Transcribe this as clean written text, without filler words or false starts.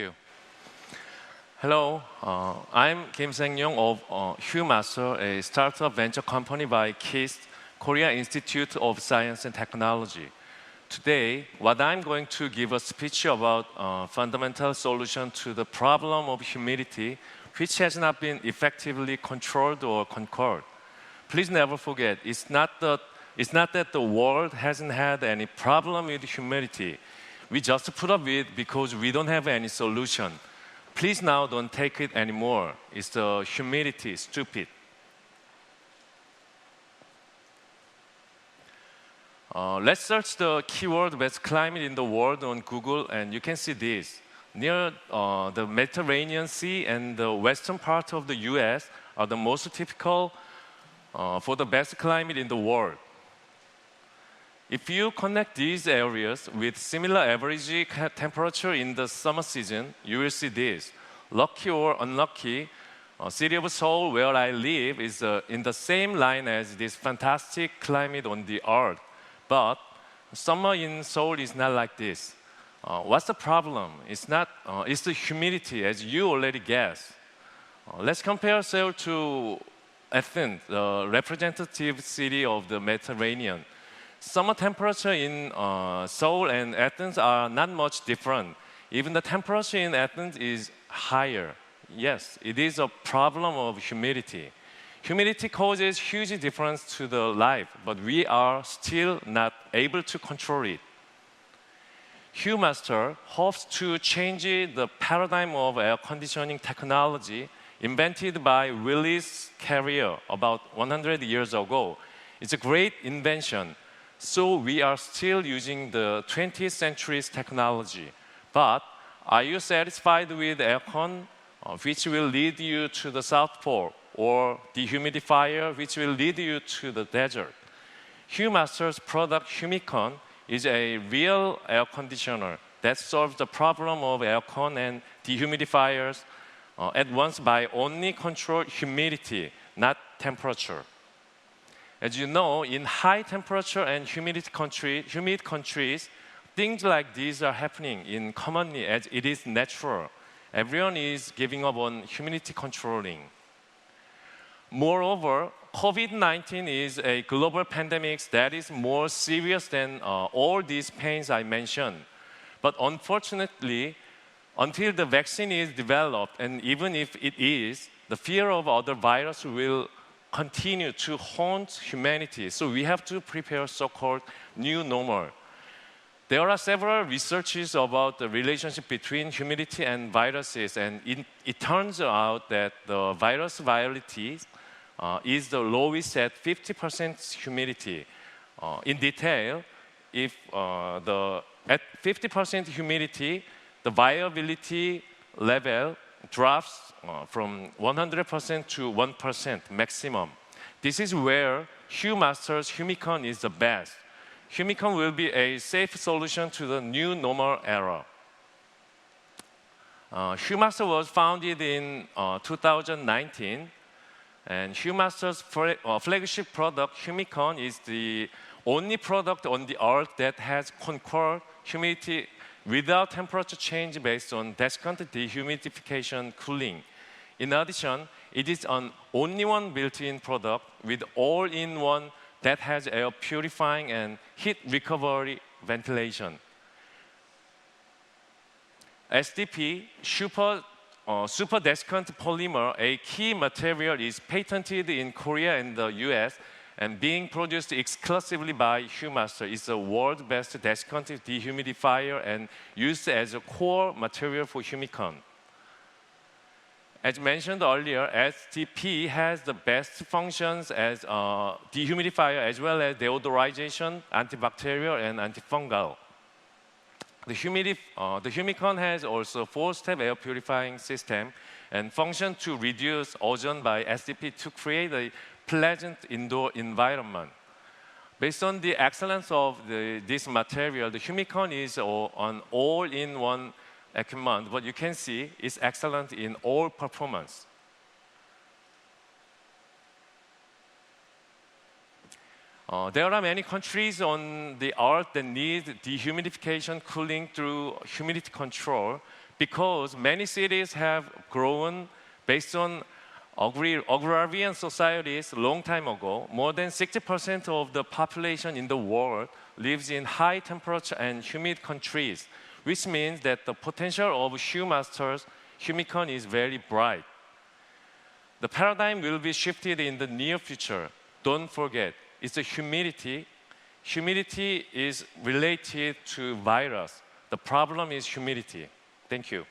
you. Hello, I'm Kim Sang-yong of HuMaster, a startup venture company by KIST, Korea Institute of Science and Technology. Today, what I'm going to give a speech about fundamental solution to the problem of humidity, which has not been effectively controlled or conquered. Please never forget, it's not that the world hasn't had any problem with humidity. We just put up with it because we don't have any solution. Please now don't take it anymore. It's the humidity, stupid. Let's search the keyword best climate in the world on Google, and you can see this. Near the Mediterranean Sea and the western part of the US are the most typical for the best climate in the world. If you connect these areas with similar average temperature in the summer season, you will see this. Lucky or unlucky, city of Seoul, where I live, is in the same line as this fantastic climate on the earth. But summer in Seoul is not like this. What's the problem? It's the humidity, as you already guessed. Let's compare Seoul to Athens, the representative city of the Mediterranean. Summer temperature in Seoul and Athens are not much different. Even the temperature in Athens is higher. Yes, it is a problem of humidity. Humidity causes huge difference to the life, but we are still not able to control it. HuMaster hopes to change the paradigm of air conditioning technology invented by Willis Carrier about 100 years ago. It's a great invention. So we are still using the 20th century's technology. But are you satisfied with aircon, which will lead you to the South Pole, or dehumidifier, which will lead you to the desert? HuMaster's product Humicon is a real air conditioner that solves the problem of aircon and dehumidifiers at once by only control humidity, not temperature. As you know, in high temperature and humid countries, things like these are happening commonly as it is natural. Everyone is giving up on humidity controlling. Moreover, COVID-19 is a global pandemic that is more serious than all these pains I mentioned. But unfortunately, until the vaccine is developed, and even if it is, the fear of other viruses will continue to haunt humanity. So we have to prepare so-called new normal. There are several researches about the relationship between humidity and viruses, and it turns out that the virus virality is the lowest at 50% humidity. In detail, if at 50% humidity, the viability level drops from 100% to 1% maximum. This is where HuMaster's Humicon is the best. Humicon will be a safe solution to the new normal era. HuMaster was founded in 2019, and HuMaster's flagship product, Humicon, is the only product on the earth that has conquered humidity without temperature change based on descant dehumidification cooling. In addition, it is an only one built-in product with all-in-one that has air purifying and heat recovery ventilation. SDP, super descant polymer, a key material, is patented in Korea and the US, and being produced exclusively by HuMaster. Is the world's best descant dehumidifier and used as a core material for Humicon. As mentioned earlier, SDP has the best functions as a dehumidifier as well as deodorization, antibacterial, and antifungal. The Humicon has also 4-step air purifying system and function to reduce ozone by SDP to create a pleasant indoor environment. Based on the excellence of this material, the Humicon is an all-in-one equipment, but you can see it's excellent in all performance. There are many countries on the earth that need dehumidification cooling through humidity control, because many cities have grown based on agrarian societies a long time ago. More than 60% of the population in the world lives in high temperature and humid countries, which means that the potential of Humicon is very bright. The paradigm will be shifted in the near future. Don't forget, it's the humidity. Humidity is related to virus. The problem is humidity. Thank you.